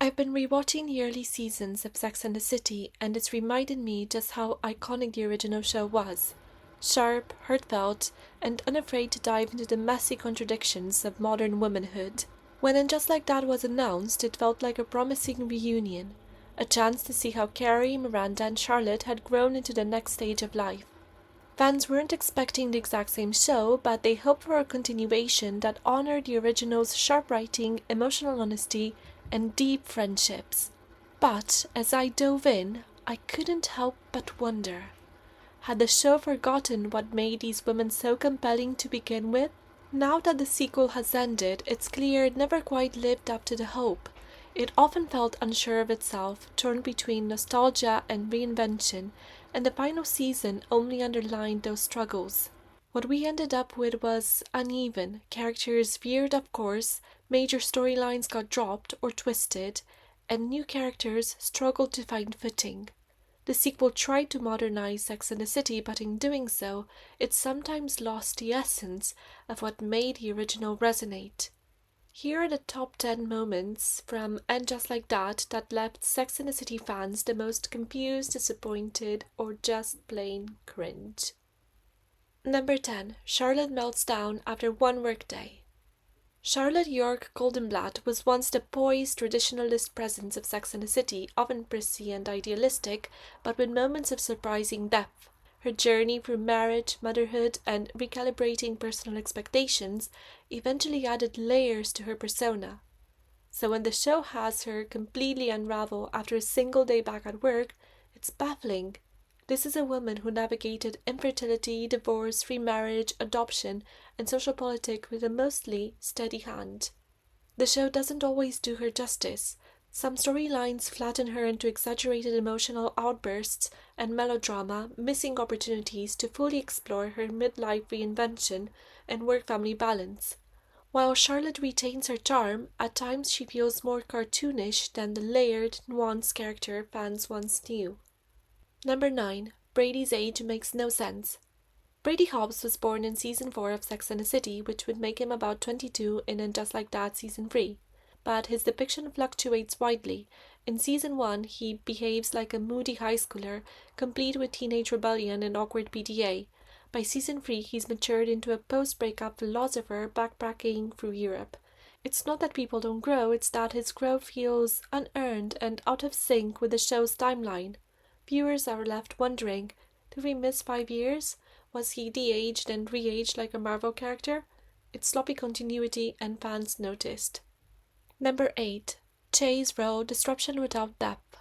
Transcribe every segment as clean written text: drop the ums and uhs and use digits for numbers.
I've been rewatching the early seasons of Sex and the City, and it's reminded me just how iconic the original show was. Sharp, heartfelt, and unafraid to dive into the messy contradictions of modern womanhood. When And Just Like That was announced, it felt like a promising reunion, a chance to see how Carrie, Miranda, and Charlotte had grown into the next stage of life. Fans weren't expecting the exact same show, but they hoped for a continuation that honored the original's sharp writing, emotional honesty, and deep friendships. But as I dove in, I couldn't help but wonder, had the show forgotten what made these women so compelling to begin with? Now that the sequel has ended, it's clear it never quite lived up to the hope. It often felt unsure of itself, torn between nostalgia and reinvention, and the final season only underlined those struggles. What we ended up with was uneven. Characters veered off course, major storylines got dropped or twisted, and new characters struggled to find footing. The sequel tried to modernize Sex and the City, but in doing so, it sometimes lost the essence of what made the original resonate. Here are the top 10 moments from And Just Like That that left Sex and the City fans the most confused, disappointed, or just plain cringe. Number 10. Charlotte melts down after one workday. Charlotte York Goldenblatt was once the poised, traditionalist presence of Sex and the City, often prissy and idealistic, but with moments of surprising depth. Her journey through marriage, motherhood, and recalibrating personal expectations eventually added layers to her persona. So when the show has her completely unravel after a single day back at work, it's baffling. This is a woman who navigated infertility, divorce, remarriage, adoption, and social politics with a mostly steady hand. The show doesn't always do her justice. Some storylines flatten her into exaggerated emotional outbursts and melodrama, missing opportunities to fully explore her midlife reinvention and work-family balance. While Charlotte retains her charm, at times she feels more cartoonish than the layered, nuanced character fans once knew. Number 9. Brady's age makes no sense. Brady Hobbs was born in Season 4 of Sex and the City, which would make him about 22 in And Just Like That Season 3. But his depiction fluctuates widely. In Season 1, he behaves like a moody high schooler, complete with teenage rebellion and awkward PDA. By Season 3, he's matured into a post-breakup philosopher backpacking through Europe. It's not that people don't grow, it's that his growth feels unearned and out of sync with the show's timeline. Viewers are left wondering, did we miss 5 years? Was he de-aged and re-aged like a Marvel character? It's sloppy continuity and fans noticed. Number 8. Che's role disruption without depth.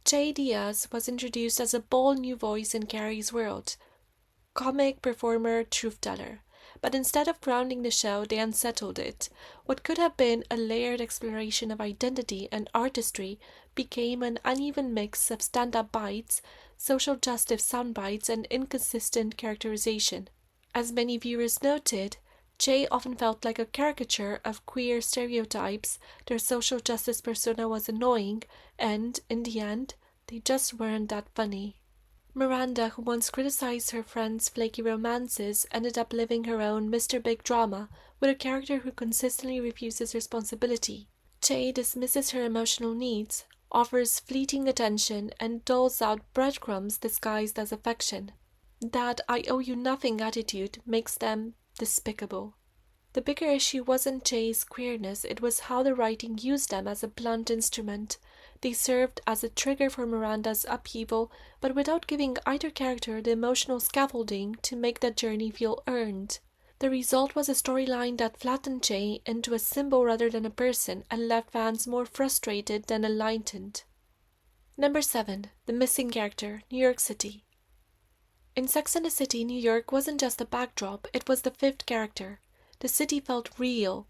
Che Diaz was introduced as a bold new voice in Carrie's world. Comic, performer, truth-teller. But instead of grounding the show, they unsettled it. What could have been a layered exploration of identity and artistry became an uneven mix of stand-up bites, social justice soundbites, and inconsistent characterization. As many viewers noted, Che often felt like a caricature of queer stereotypes, their social justice persona was annoying, and, in the end, they just weren't that funny. Miranda, who once criticized her friend's flaky romances, ended up living her own Mr. Big drama with a character who consistently refuses responsibility. Che dismisses her emotional needs, offers fleeting attention, and doles out breadcrumbs disguised as affection. That I owe you nothing attitude makes them despicable. The bigger issue wasn't Che's queerness, it was how the writing used them as a blunt instrument. They served as a trigger for Miranda's upheaval, but without giving either character the emotional scaffolding to make that journey feel earned. The result was a storyline that flattened Che into a symbol rather than a person and left fans more frustrated than enlightened. Number 7. The missing character, New York City. In Sex and the City, New York wasn't just a backdrop, it was the fifth character. The city felt real.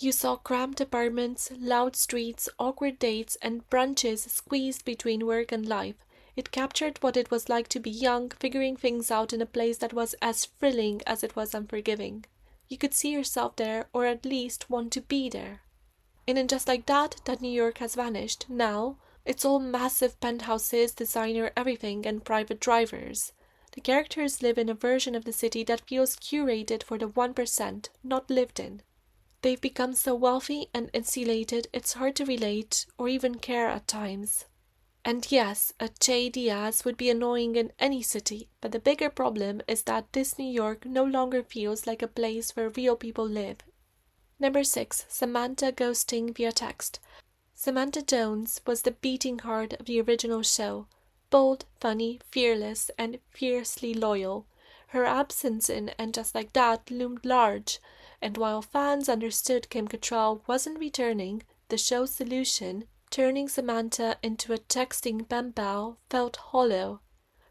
You saw cramped apartments, loud streets, awkward dates, and brunches squeezed between work and life. It captured what it was like to be young, figuring things out in a place that was as thrilling as it was unforgiving. You could see yourself there, or at least want to be there. And just like that New York has vanished. Now, it's all massive penthouses, designer everything, and private drivers. The characters live in a version of the city that feels curated for the 1%, not lived in. They've become so wealthy and insulated it's hard to relate or even care at times. And yes, a Che Diaz would be annoying in any city, but the bigger problem is that this New York no longer feels like a place where real people live. Number 6. Samantha ghosting via text. Samantha Jones was the beating heart of the original show. Bold, funny, fearless, and fiercely loyal. Her absence in And Just Like That loomed large, and while fans understood Kim Cattrall wasn't returning, the show's solution, turning Samantha into a texting pen pal, felt hollow.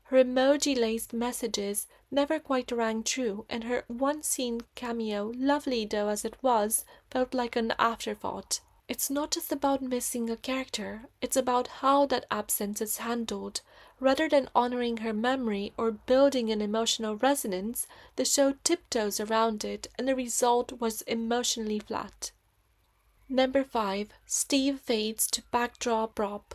Her emoji-laced messages never quite rang true, and her one-scene cameo, lovely though as it was, felt like an afterthought. It's not just about missing a character, it's about how that absence is handled. Rather than honoring her memory or building an emotional resonance, the show tiptoes around it, and the result was emotionally flat. Number 5. Steve fades to backdrop prop.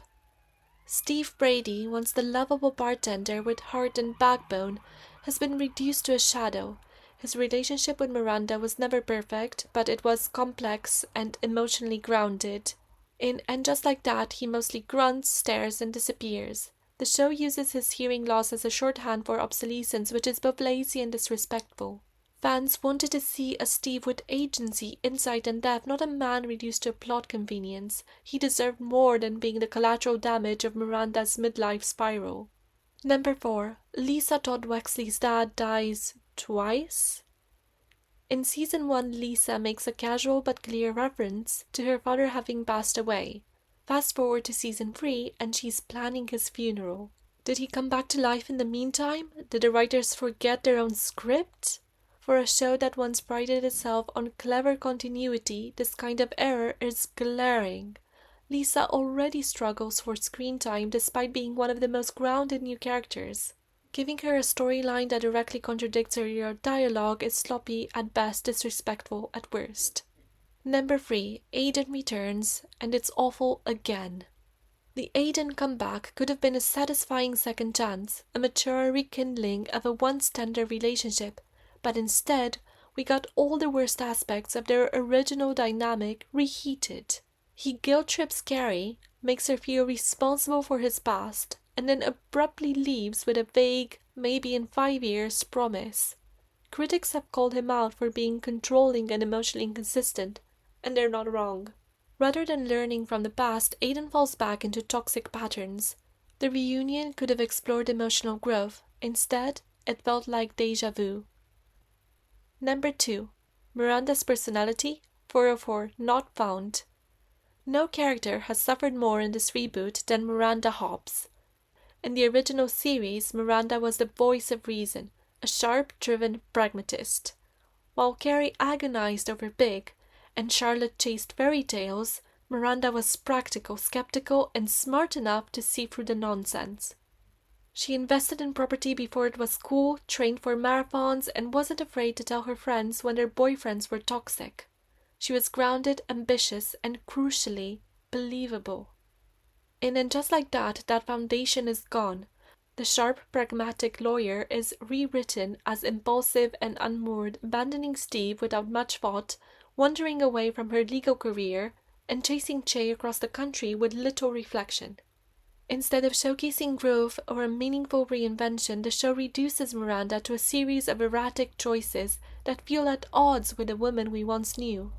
Steve Brady, once the lovable bartender with heart and backbone, has been reduced to a shadow. His relationship with Miranda was never perfect, but it was complex and emotionally grounded. In And Just Like That, he mostly grunts, stares, and disappears. The show uses his hearing loss as a shorthand for obsolescence, which is both lazy and disrespectful. Fans wanted to see a Steve with agency, insight, and depth, not a man reduced to plot convenience. He deserved more than being the collateral damage of Miranda's midlife spiral. Number 4. Lisa Todd Wexley's dad dies twice? In season 1, Lisa makes a casual but clear reference to her father having passed away. Fast forward to season 3, and she's planning his funeral. Did he come back to life in the meantime? Did the writers forget their own script? For a show that once prided itself on clever continuity, this kind of error is glaring. Lisa already struggles for screen time despite being one of the most grounded new characters. Giving her a storyline that directly contradicts her dialogue is sloppy at best, disrespectful at worst. Number 3. Aiden returns, and it's awful again. The Aiden comeback could have been a satisfying second chance, a mature rekindling of a once tender relationship, but instead, we got all the worst aspects of their original dynamic reheated. He guilt-trips Carrie, makes her feel responsible for his past, and then abruptly leaves with a vague, maybe in 5 years, promise. Critics have called him out for being controlling and emotionally inconsistent, and they're not wrong. Rather than learning from the past, Aiden falls back into toxic patterns. The reunion could have explored emotional growth. Instead, it felt like déjà vu. Number 2. Miranda's personality, 404, not found. No character has suffered more in this reboot than Miranda Hobbs. In the original series, Miranda was the voice of reason, a sharp, driven pragmatist. While Carrie agonized over Big, and Charlotte chased fairy tales, Miranda was practical, skeptical, and smart enough to see through the nonsense. She invested in property before it was cool, trained for marathons, and wasn't afraid to tell her friends when their boyfriends were toxic. She was grounded, ambitious, and crucially, believable. And just like that, that foundation is gone. The sharp, pragmatic lawyer is rewritten as impulsive and unmoored, abandoning Steve without much thought, wandering away from her legal career, and chasing Che across the country with little reflection. Instead of showcasing growth or a meaningful reinvention, the show reduces Miranda to a series of erratic choices that feel at odds with the woman we once knew.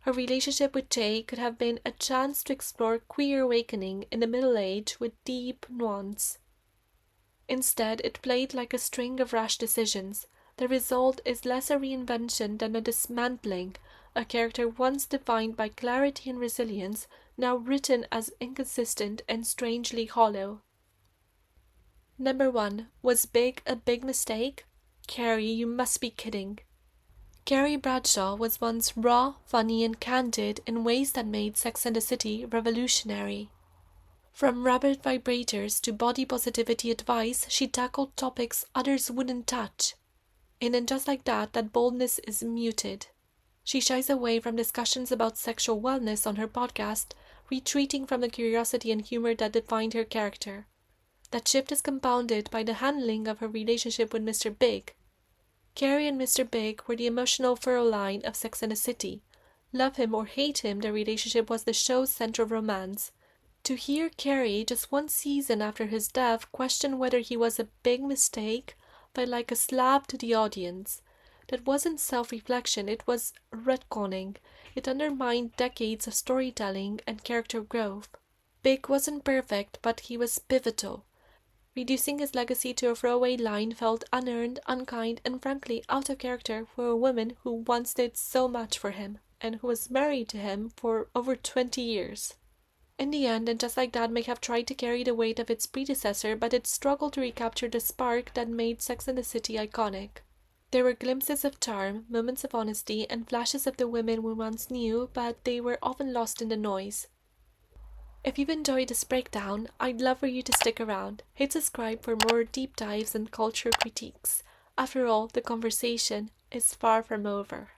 Her relationship with Che could have been a chance to explore queer awakening in the Middle Age with deep nuance. Instead, it played like a string of rash decisions. The result is less a reinvention than a dismantling, a character once defined by clarity and resilience, now written as inconsistent and strangely hollow. Number 1. Was Big a big mistake? Carrie, you must be kidding. Carrie Bradshaw was once raw, funny, and candid in ways that made Sex and the City revolutionary. From rabbit vibrators to body positivity advice, she tackled topics others wouldn't touch. And just like that, that boldness is muted. She shies away from discussions about sexual wellness on her podcast, retreating from the curiosity and humor that defined her character. That shift is compounded by the handling of her relationship with Mr. Big. Carrie and Mr. Big were the emotional furrow line of Sex and the City. Love him or hate him, their relationship was the show's center of romance. To hear Carrie, just one season after his death, question whether he was a big mistake felt like a slap to the audience. That wasn't self-reflection, it was retconning. It undermined decades of storytelling and character growth. Big wasn't perfect, but he was pivotal. Reducing his legacy to a throwaway line felt unearned, unkind, and frankly out of character for a woman who once did so much for him, and who was married to him for over 20 years. In the end, and just like that may have tried to carry the weight of its predecessor, but it struggled to recapture the spark that made Sex and the City iconic. There were glimpses of charm, moments of honesty, and flashes of the women we once knew, but they were often lost in the noise. If you've enjoyed this breakdown, I'd love for you to stick around. Hit subscribe for more deep dives and culture critiques. After all, the conversation is far from over.